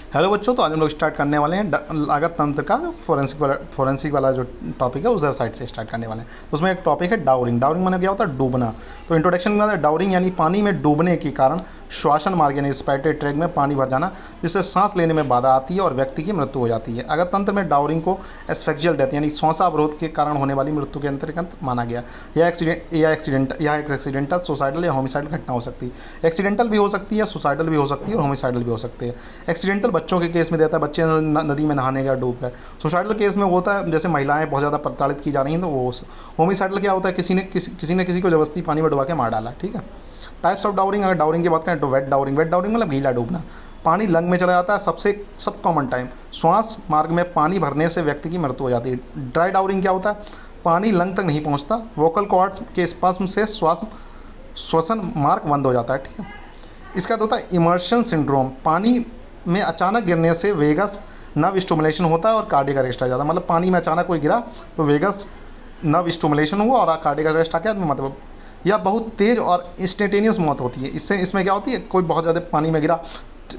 Hello बच्चों, तो आज हम लोग स्टार्ट करने वाले हैं लागत तंत्र का फोरेंसिक वाला जो टॉपिक है उधर साइड से स्टार्ट करने वाले हैं। तो उसमें एक टॉपिक है डाउरिंग। डाउरिंग माने क्या होता है? डूबना। तो इंट्रोडक्शन में डाउरिंग यानी पानी में डूबने के कारण श्वासन मार्ग यानी रेस्पिरेटरी ट्रैक में पानी भर जाना, जिससे सांस लेने में बाधा आती है और व्यक्ति की मृत्यु हो जाती है। अगर तंत्र में डाउरिंग को एस्फेक्सियल डेथ यानी श्वासावरोध के कारण होने वाली मृत्यु के अंतर्गत माना गया। यह एक्सीडेंटल, सुसाइडल या होमिसाइडल घटना हो सकती है। एक्सीडेंटल भी हो सकती है, सुसाइडल भी हो सकती है और होमिसाइडल भी हो सकती है। एक्सीडेंटल बच्चों के केस में देता है, बच्चे नदी में नहाने गए, डूब गए। सुसाइडल केस में होता है जैसे महिलाएं बहुत ज़्यादा प्रताड़ित की जा रही हैं, तो वो। होमिसाइडल क्या होता है? किसी ने किसी को जबरदस्ती पानी में डुबा के मार डाला। ठीक है। टाइप्स ऑफ डाउरिंग, अगर डाउरिंग की बात करें तो वेट डाउरिंग। वेट डाउरिंग मतलब गीला डूबना। पानी लंग में चला जाता है, सब कॉमन टाइम। श्वास मार्ग में पानी भरने से व्यक्ति की मृत्यु हो जाती है। ड्राई डाउरिंग क्या होता है? पानी लंग तक नहीं पहुंचता, वोकल कॉर्ड्स के स्पास्म से श्वसन मार्ग बंद हो जाता है। ठीक है। इसका होता है इमर्शन सिंड्रोम। पानी में अचानक गिरने से वेगस नर्व स्टिमुलेशन होता है और कार्डियक अरेस्ट आ जाता है। मतलब पानी में अचानक कोई गिरा तो वेगस नर्व स्टिमुलेशन हुआ और कार्डियक अरेस्ट आ गया। मतलब या बहुत तेज़ और इंस्टेंटेनियस मौत होती है। इसमें क्या होती है? कोई बहुत ज़्यादा पानी में गिरा,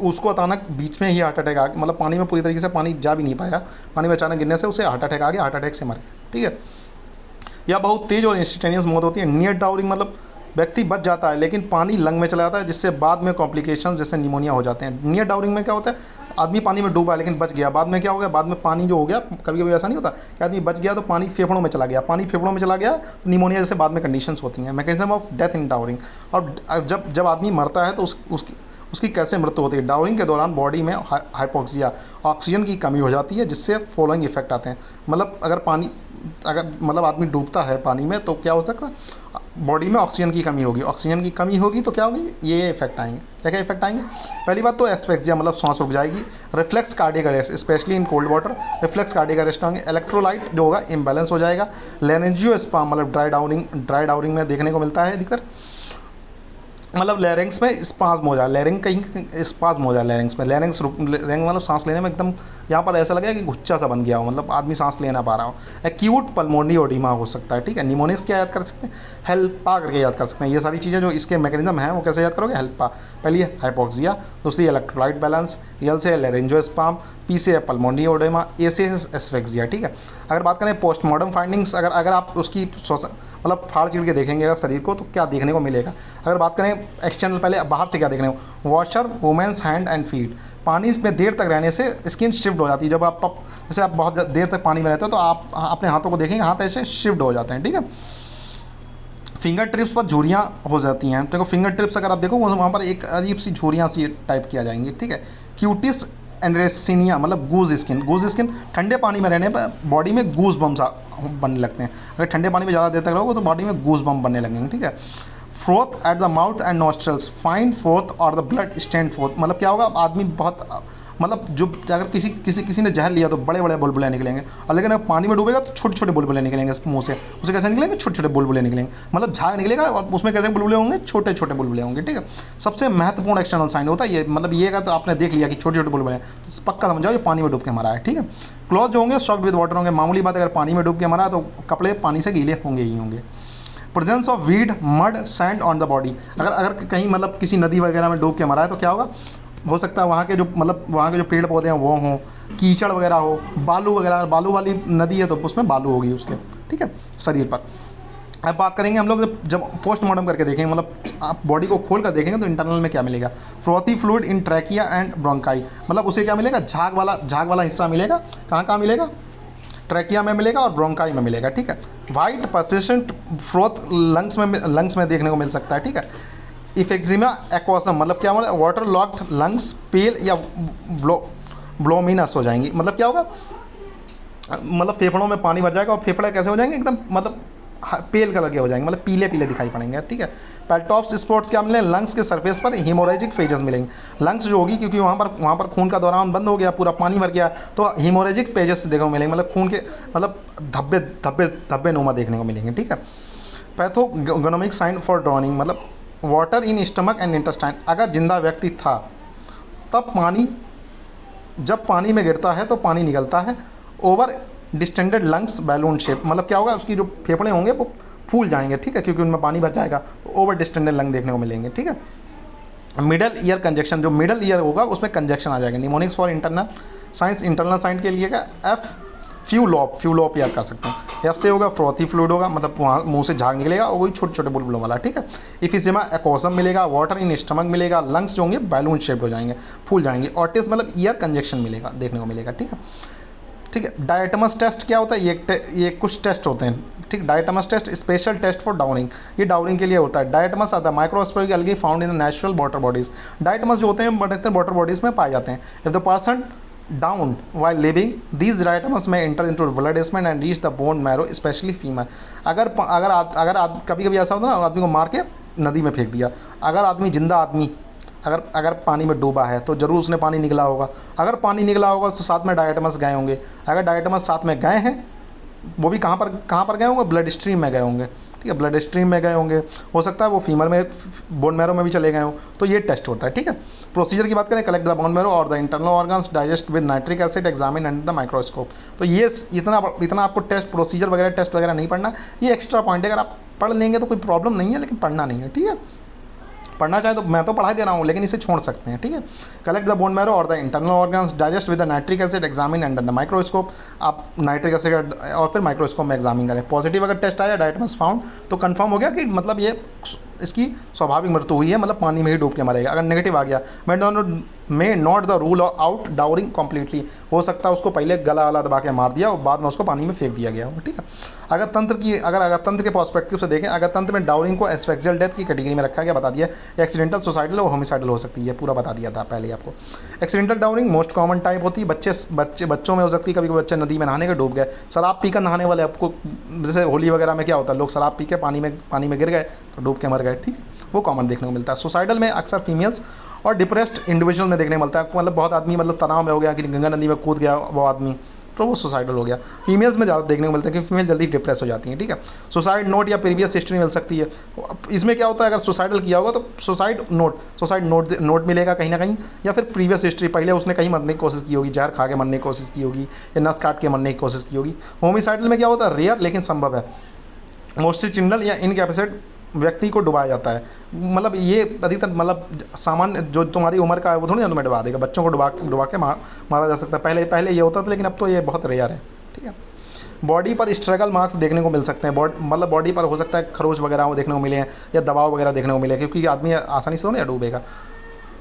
उसको अचानक बीच में ही हार्ट अटैक आ गया। मतलब पानी में पूरी तरीके से पानी जा भी नहीं पाया, पानी में अचानक गिरने से उसे हार्ट अटैक आ गया, हार्ट अटैक से मर गया। ठीक है। या बहुत तेज़ और इंस्टेंटेनियस मौत होती है। नियर डाउरिंग मतलब व्यक्ति बच जाता है लेकिन पानी लंग में चला जाता है, जिससे बाद में कॉम्प्लिकेशन जैसे निमोनिया हो जाते हैं। नियर डाउरिंग में क्या होता है? आदमी पानी में डूबा लेकिन बच गया, बाद में क्या हो गया? बाद में पानी जो हो गया, कभी कभी ऐसा नहीं होता कि आदमी बच गया तो पानी फेफड़ों में चला गया, पानी फेफड़ों में चला गया तो निमोनिया जैसे बाद में कंडीशंस होती हैं। Mechanism of death in drowning. और जब आदमी मरता है तो उसकी कैसे मृत्यु होती है? डाउरिंग के दौरान बॉडी में हाइपोक्सिया, ऑक्सीजन की कमी हो जाती है, जिससे फॉलोइंग इफेक्ट आते हैं। मतलब अगर आदमी डूबता है पानी में तो क्या हो सकता है? बॉडी में ऑक्सीजन की कमी होगी। ऑक्सीजन की कमी होगी तो क्या होगी? ये इफेक्ट आएंगे। क्या क्या इफेक्ट आएंगे? पहली बात तो एस्फेक्सिया मतलब सांस रुक जाएगी। Reflex cardiac arrest, specially in cold water reflex cardiac arrest होंगे। इलेक्ट्रोलाइट जो होगा इम्बैलेंस हो जाएगा। लेरेंजियोस्पाज्म मतलब ड्राई डाउरिंग में देखने को मिलता है अधिकतर। मतलब लेरिंग्स में स्पाज्म हो जाए, लेरिंग कहीं स्पाज्म हो जाए लेरिंग्स में। लेरिंग्स मतलब सांस लेने में एकदम यहाँ पर ऐसा लगेगा कि गुच्छा सा बन गया हो, मतलब आदमी सांस ले ना पा रहा हो। एक्यूट पल्मोनरी ओडिमा हो सकता है। ठीक है। निमोनिक्स क्या याद कर सकते हैं? हेल्पा करके याद कर सकते हैं। ये सारी चीज़ें जो इसके मैकेनिज्म हैं वो कैसे याद करोगे? हेल्पा। पहली है हाइपोक्सिया, दूसरी इलेक्ट्रोलाइट बैलेंस, एल से लेरेंजियोस्पाज्म, पी से पल्मोनरी ओडिमा, ए से एस्फेक्सिया। ठीक है। अगर बात करें पोस्टमार्टम फाइंडिंग्स, अगर आप उसकी मतलब फाड़ चीड़ के देखेंगे अगर शरीर को तो क्या देखने को मिलेगा? अगर बात करें एक्सटर्नल, पहले बाहर से क्या देखने को? Washer women's hand and feet. पानी में देर तक रहने से स्किन शिफ्ट हो जाती है। जब जैसे आप बहुत देर तक पानी में रहते हो तो आप अपने हाथों को देखेंगे, हाथ ऐसे शिफ्ट हो जाते हैं। ठीक है। फिंगर टिप्स पर झुर्रियाँ हो जाती हैं। देखो फिंगर टिप्स अगर आप देखो वहाँ पर एक अजीब सी झुर्रियाँ सी टाइप किया जाएंगी। ठीक है। क्यूटिस एंड्रेसिनिया मतलब गूज स्किन ठंडे पानी में रहने पर बॉडी में गूज बम सा बनने लगते हैं। अगर ठंडे पानी में ज़्यादा देर तक रहोगे तो बॉडी में गूज बम बनने लगेंगे। ठीक है। Froth at the mouth and nostrils, fine fourth और द ब्लड स्टैंड फोर्थ। मतलब क्या होगा? आदमी बहुत मतलब जो अगर किसी ने जहर लिया तो बड़े बड़े बुलबुले निकलेंगे, और लेकिन अगर पानी में डूबेगा तो छोटे छोटे बुलबुले निकलेंगे मुंह से। उसे कैसे निकलेंगे? छोटे छोटे बुलबुले निकलेंगे। मतलब झाग निकलेगा और उसमें कैसे बुलबुले होंगे? छोटे छोटे बुलबुले होंगे। ठीक है। सबसे महत्वपूर्ण एक्सटर्नल साइन होता है ये। मतलब ये अगर तो आपने देख लिया कि छोटे छोटे बुलबुले हैं तो पक्का समझ जाओ ये पानी में डूब के मरा है। ठीक है। क्लॉथ जो होंगे सॉक्ड विद वाटर होंगे। मामूली बात, अगर पानी में डूब के मरा है तो कपड़े पानी से गीले होंगे ही होंगे। Presence of weed mud sand on the body. अगर कहीं मतलब किसी नदी वगैरह में डूब के मरा है तो क्या होगा? हो सकता है वहाँ के जो पेड़ पौधे हैं वो हों, कीचड़ वगैरह हो, बालू वगैरह, बालू वाली नदी है तो उसमें बालू होगी उसके। ठीक है। शरीर पर अब बात करेंगे हम लोग जब पोस्टमार्टम करके देखेंगे, मतलब आप बॉडी को खोल कर देखेंगे तो इंटरनल में क्या मिलेगा? Frothy fluid in trachea and bronchi. मतलब उसे क्या मिलेगा? झाग वाला हिस्सा मिलेगा। कहाँ मिलेगा? ट्रैकिया में मिलेगा और ब्रोंकाई में मिलेगा। ठीक है। वाइट परसिस्टेंट फ्रोथ लंग्स में देखने को मिल सकता है। ठीक है। इफेक्जिमा एक्वासम मतलब क्या होगा? वाटर लॉक्ड लंग्स पेल या ब्लोमिनस हो जाएंगी। मतलब क्या होगा? मतलब फेफड़ों में पानी भर जाएगा और फेफड़े कैसे हो जाएंगे? एकदम मतलब पेल कलर के हो जाएंगे, मतलब पीले पीले दिखाई पड़ेंगे। ठीक है। पेल्टॉप्स स्पॉट्स क्या मिलेंगे? लंग्स के सरफेस पर हीमोरेजिक फेजेस मिलेंगे। लंग्स जो होगी क्योंकि वहाँ पर खून का दौरान बंद हो गया, पूरा पानी भर गया, तो हीमोरेजिक पेजेस देखने को मिलेंगे। मतलब खून के मतलब धब्बे नुमा देखने को मिलेंगे। ठीक है। पैथोगनोमिक साइन फॉर ड्रॉनिंग मतलब water in stomach and intestine. अगर जिंदा व्यक्ति था तब जब पानी में गिरता है तो पानी निकलता है। Over distended lungs balloon shape मतलब क्या होगा? उसकी जो फेफड़े होंगे वो फूल जाएंगे। ठीक है। क्योंकि उनमें पानी भर जाएगा तो ओवर डिस्टेंडेड लंग देखने को मिलेंगे। ठीक है। मिडल ईयर कंजक्शन, जो मिडल ईयर होगा उसमें कंजक्शन आ जाएगा। Mnemonics for internal science, internal science के लिए क्या, एफ फ्यूलॉप याद कर सकते हैं। एफ से होगा फ्रोथी फ्लूइड होगा, मतलब वहाँ मुंह से झाग निकलेगा और वही छोटे छोटे बुलबुलों वाला, ठीक है। इफिजिमा एक्वोसम मिलेगा, वाटर इन स्टमक मिलेगा, लंग्स जो होंगे बैलून शेप्ड हो जाएंगे, फूल जाएंगे। ऑटिस मतलब ईयर कंजक्शन मिलेगा, देखने को मिलेगा, ठीक है। ठीक है, डायटमस टेस्ट क्या होता है, ये कुछ टेस्ट होते हैं, ठीक। Diatoms test special test for drowning, ये डाउनिंग के लिए होता है। डायटमस आता है microscopic algae found in the natural water bodies. Diatoms जो होते हैं वाटर बॉडीज में पाए जाते हैं। If the person drown while living these diatoms may enter into blood vessels and reach the bone marrow especially female। अगर कभी कभी ऐसा होता है ना, आदमी को मार के नदी में फेंक दिया, अगर आदमी जिंदा आदमी अगर पानी में डूबा है तो ज़रूर उसने पानी निकला होगा। अगर पानी निकला होगा तो साथ में डायटमस गए होंगे। अगर डायटमस साथ में गए हैं, वो भी कहाँ पर गए होंगे, ब्लड स्ट्रीम में गए होंगे, ठीक है, ब्लड स्ट्रीम में गए होंगे। हो सकता है वो फीमर में बोन मैरो में भी चले गए हों, तो ये टेस्ट होता है, ठीक है। प्रोसीजर की बात करें, कलेक्ट द बोन मैरो और the internal organs, digest with nitric acid, examine under the microscope. तो ये इतना आपको टेस्ट प्रोसीजर वगैरह टेस्ट वगैरह नहीं पढ़ना, ये एक्स्ट्रा पॉइंट है। अगर आप पढ़ लेंगे तो कोई प्रॉब्लम नहीं है, लेकिन पढ़ना नहीं है, ठीक है। पढ़ना चाहे तो मैं तो पढ़ा दे रहा हूँ, लेकिन इसे छोड़ सकते हैं, ठीक है। कलेक्ट द बोन मैरो और the internal organs, digest with the nitric acid, examine under the microscope. आप नाइट्रिक एसिड और फिर माइक्रोस्कोप में एग्जामिन करें। पॉजिटिव अगर टेस्ट आया, डायटमस फाउंड, तो कंफर्म हो गया कि मतलब ये इसकी स्वाभाविक मृत्यु हुई है, मतलब पानी में ही डूब के मरेगा। अगर नेगेटिव आ गया, may not the rule out drowning completely, हो सकता है उसको पहले गला दबा के मार दिया और बाद में उसको पानी में फेंक दिया गया हो, ठीक है। अगर तंत्र के पर्सपेक्टिव से देखें, अगर तंत्र में डाउरिंग को एस्फेक्सियल डेथ की कैटेगरी में रखा गया, बता दिया। एक्सीडेंटल, सुसाइडल और होमिसाइडल हो सकती है, पूरा बता दिया था पहले आपको। एक्सीडेंटल डाउरिंग मोस्ट कॉमन टाइप होती है, बच्चों में हो सकती है। कभी बच्चे नदी में नहाने के डूब गए, शराब पीकर नहाने वाले, आपको जैसे होली वगैरह में क्या होता है, लोग शराब पी के पानी में गिर गए तो डूब के मर गए, ठीक है, वो कॉमन देखने को मिलता है। सुसाइडल में अक्सर फीमेल्स और डिप्रेस्ड इंडिविजुअल में देखने को मिलता है, मतलब बहुत आदमी मतलब तनाव में हो गया कि गंगा नदी में कूद गया वो आदमी, तो वो सुसाइडल हो गया। फीमेल्स में ज़्यादा देखने को मिलता है कि फीमेल जल्दी डिप्रेस हो जाती हैं, ठीक है। सुसाइड नोट या प्रीवियस हिस्ट्री मिल सकती है। इसमें क्या होता है, अगर सुसाइडल किया होगा तो सुसाइड नोट मिलेगा कहीं ना कहीं, या फिर प्रीवियस हिस्ट्री, पहले उसने कहीं मरने की कोशिश की होगी, जहर खा के मरने की कोशिश की होगी या नस काट के मरने की कोशिश की होगी। होमिसाइडल में क्या होता है, रेयर लेकिन संभव है। मोस्टली चिंडल या इनकैपेसिटेड व्यक्ति को डुबाया जाता है, मतलब ये अधिकतर मतलब सामान्य जो तुम्हारी उम्र का है वो थोड़ी ना तुम्हें डुबा देगा। बच्चों को डुबा के मारा जा सकता है, पहले ये होता था, लेकिन अब तो ये बहुत रेयर है, ठीक है। बॉडी पर स्ट्रगल मार्क्स देखने को मिल सकते हैं, मतलब बॉडी पर हो सकता है खरोच वगैरह वो देखने को मिले हैं या दबाव वगैरह देखने को मिले, क्योंकि आदमी आसानी से तो नहीं डूबेगा।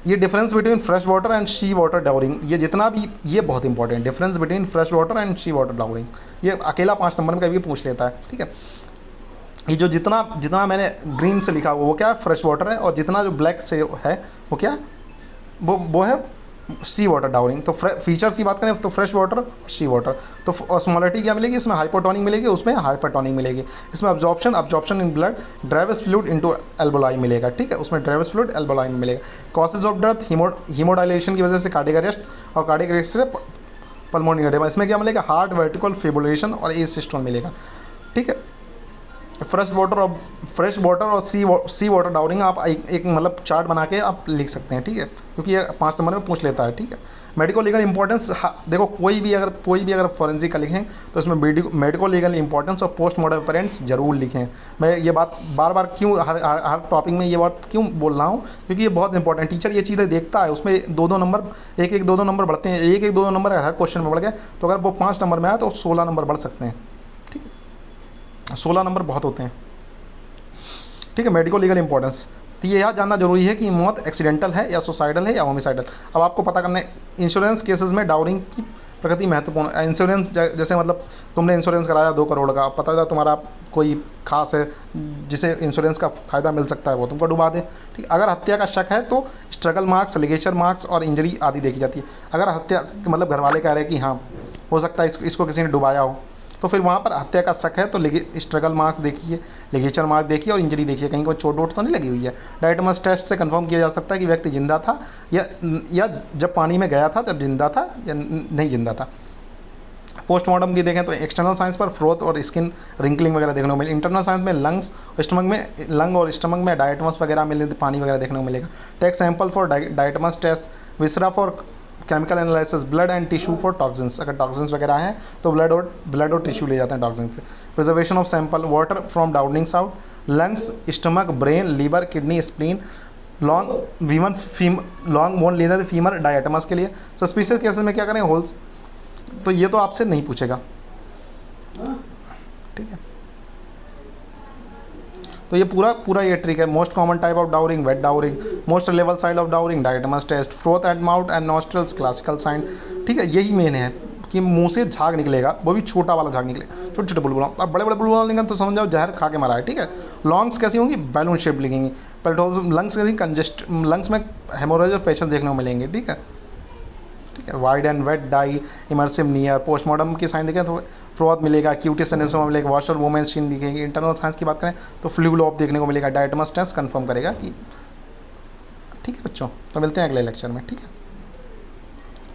ये difference between fresh water and sea water drowning, ये जितना भी, ये बहुत important, difference between fresh water and sea water drowning, ये अकेला 5 नंबर में कभी पूछ लेता है, ठीक है। ये जो जितना मैंने ग्रीन से लिखा हुआ वो क्या है, फ्रेश वाटर है, और जितना जो ब्लैक से है वो क्या है, वो है सी वाटर डाउरिंग। तो फीचर्स की बात करें तो फ्रेश वाटर, सी वाटर, तो ऑस्मोलिटी क्या मिलेगी, इसमें हाइपोटोनिक मिलेगी, उसमें हाइपरटोनिक मिलेगी। इसमें absorption in blood drives fluid into एल्बोलाई मिलेगा, ठीक है, उसमें ड्राइवस फ्लूइड एल्बोलाई में मिलेगा। कॉसेज ऑफ डेथ, हीमोडाइलेशन की वजह से कार्डियक अरेस्ट, और कार्डियक अरेस्ट से पल्मोनी एडेमा। इसमें क्या मिलेगा, हार्ट वर्टिकल फिब्रिलेशन और एज सिस्टोन मिलेगा, ठीक है। फ्रेश वाटर और सी वाटर डाउरिंग आप एक मतलब चार्ट बना के आप लिख सकते हैं, ठीक है, क्योंकि ये 5 नंबर में पूछ लेता है, ठीक है। मेडिको लीगल इंपॉर्टेंस, देखो कोई भी अगर फॉरेंसिक का लिखें तो इसमें मेडिको लीगल इंपॉर्टेंस और पोस्ट मॉर्टम पेरेंट्स जरूर लिखें। मैं ये बात बार क्यों हर टॉपिक में ये बात क्यों बोल रहा हूँ, क्योंकि ये बहुत इंपॉर्टेंट, टीचर ये चीज़ें देखता है, उसमें 2-2 नंबर, 1-1, 2-2 नंबर बढ़ते हैं, 1-1, 2-2 नंबर हर क्वेश्चन में बढ़ गए, तो अगर वो 5 नंबर में आए तो 16 नंबर बढ़ सकते हैं, ठीक है, 16 नंबर बहुत होते हैं, ठीक है। मेडिको लीगल इंपॉर्टेंस, तो ये याद जानना जरूरी है कि मौत एक्सीडेंटल है या सुसाइडल है या होमिसाइडल। अब आपको पता करना है इंश्योरेंस केसेस में डाउरिंग की प्रकृति महत्वपूर्ण है। इंश्योरेंस जैसे मतलब तुमने इंश्योरेंस कराया 2 करोड़ का, पता चला तुम्हारा कोई खास है जिसे इंश्योरेंस का फ़ायदा मिल सकता है, वो तुमको डुबा दे, ठीक। अगर हत्या का शक है तो स्ट्रगल मार्क्स, लिगेचर मार्क्स और इंजरी आदि देखी जाती है। अगर हत्या मतलब घर वाले कह रहे हैं कि हाँ हो सकता है इसको किसी ने डुबाया हो, तो फिर वहाँ पर हत्या का शक है तो स्ट्रगल मार्क्स देखिए, लिगेचर मार्क देखिए और इंजरी देखिए, कहीं कोई चोट वोट तो नहीं लगी हुई है। डायटमस टेस्ट से कंफर्म किया जा सकता है कि व्यक्ति जिंदा था या जब पानी में गया था तब जिंदा था या नहीं जिंदा था। पोस्टमार्टम की देखें तो एक्सटर्नल साइंस पर फ्रोथ और स्किन रिंकलिंग वगैरह देखने को मिले। इंटरनल साइंस में लंग और स्टमक में डायटमस वगैरह मिले, पानी वगैरह देखने को मिलेगा। Take sample for diatoms test, viscera for chemical analysis, blood and tissue for toxins, अगर टॉक्सिन्स वगैरह हैं तो ब्लड और टिश्यू ले जाते हैं टॉक्सिन से। Preservation of sample, water from drownings out, lungs, stomach, brain, liver, kidney, spleen, long women long bone leather femur diatoms के लिए। सस्पिशियस केसेस में क्या करें, होल्स, तो ये तो आपसे नहीं पूछेगा, ठीक है। तो ये पूरा ये ट्रिक है। Most common type of drowning wet drowning, most reliable side of drowning diatoms test, froth at mouth and nostrils classical sign, ठीक है। यही मेन है कि मुंह से झाग निकलेगा, वो भी छोटा वाला झाग निकलेगा, छोटे छोटे बुलबुल। अब बड़े बड़े बुलबुल निकलेंगे तो समझ जाओ जहर खा के मारा है, ठीक है। लंग्स कैसी होंगी, बैलून शेप लिखेंगी। लंग्स कैसी, कंजेस्ट, लंग्स में हेमोरेज और प्रेशर देखने को मिलेंगे, ठीक है, ठीक है। वाइड एंड वेट डाई, इमर्सिव नियर, पोस्टमार्टम की साइन देखें तो फ्रोथ मिलेगा, क्यूटिस सेनेसोमा मिलेगा, वॉशर वोमेन शीन दिखेगी। इंटरनल साइंस की बात करें तो फ्लू लॉब देखने को मिलेगा। डायटमस टेस्ट कंफर्म करेगा कि, ठीक है बच्चों। तो मिलते हैं अगले लेक्चर में, ठीक है।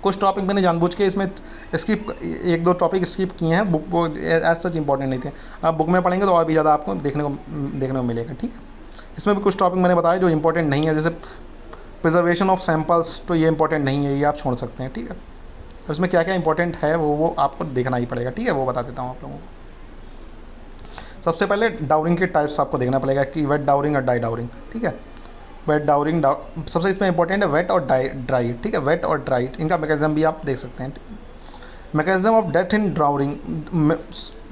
कुछ टॉपिक मैंने जानबूझ के इसमें स्किप, एक दो टॉपिक स्किप किए हैं, बुक वो एज सच इंपॉर्टेंट नहीं थे। आप बुक में पढ़ेंगे तो और भी ज़्यादा आपको देखने को मिलेगा, ठीक है। इसमें भी कुछ टॉपिक मैंने बताया जो इंपॉर्टेंट नहीं है, जैसे प्रिजर्वेशन ऑफ सैम्पल्स, तो ये इंपॉर्टेंट नहीं है, ये आप छोड़ सकते हैं, ठीक है। अब इसमें क्या क्या इंपॉर्टेंट है वो आपको देखना ही पड़ेगा, ठीक है। वो बता देता हूँ आप लोगों को। सबसे पहले डाउरिंग के टाइप्स आपको देखना पड़ेगा कि वेट डाउरिंग और डाई डाउरिंग, ठीक है। वेट डाउरिंग सबसे इसमें इंपॉर्टेंट है वेट और ड्राई, ठीक है। वेट और ड्राई इनका मैकेनिज्म भी आप देख सकते हैं, ठीक है। मैकेनिज्म ऑफ डेथ इन ड्राउरिंग,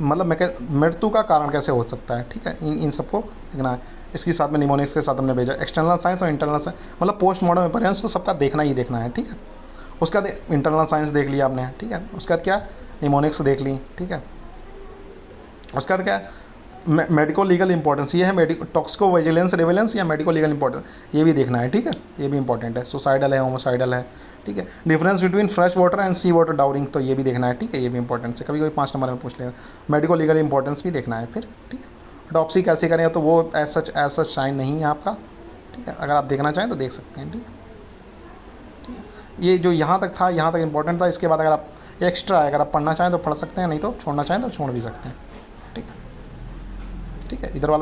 मतलब मृत्यु का कारण कैसे हो सकता है, ठीक है। इन सबको देखना है। इसके साथ में निमोनिक्स के साथ हमने भेजा एक्सटर्नल साइंस और इंटरनल साइंस, मतलब पोस्टमार्टम अपीयरेंस तो सबका देखना ही देखना है, ठीक है। उसके बाद इंटरनल साइंस देख लिया आपने, ठीक है। उसके बाद क्या, निमोनिक्स देख ली, ठीक है। उसके बाद क्या, मेडिको लीगल इंपॉर्टेंस, ये है टॉक्सिको विजिलेंस रिविलेंस या मेडिको लीगल इंपॉर्टेंस, ये भी देखना है, ठीक है। ये भी इंपॉर्टेंट है। सुसाइडल है, होमोसाइडल है, ठीक है। Difference between fresh water and sea water drowning, तो ये भी देखना है, ठीक है। ये भी इंपॉर्टेंट है, कभी कभी 5 नंबर में पूछ लेगा। मेडिको लीगल इंपॉर्टेंस भी देखना है फिर, ठीक है। ऑटोप्सी कैसे करें तो वो एज सच शाइन नहीं है आपका, ठीक है। अगर आप देखना चाहें तो देख सकते हैं, ठीक है, ठीक है। ये जो यहाँ तक था, यहाँ तक इंपॉर्टेंट था। इसके बाद अगर आप एक्स्ट्रा है, अगर आप पढ़ना चाहें तो पढ़ सकते हैं, नहीं तो छोड़ना चाहें तो छोड़ भी सकते हैं, ठीक है, ठीक है। इधर वाला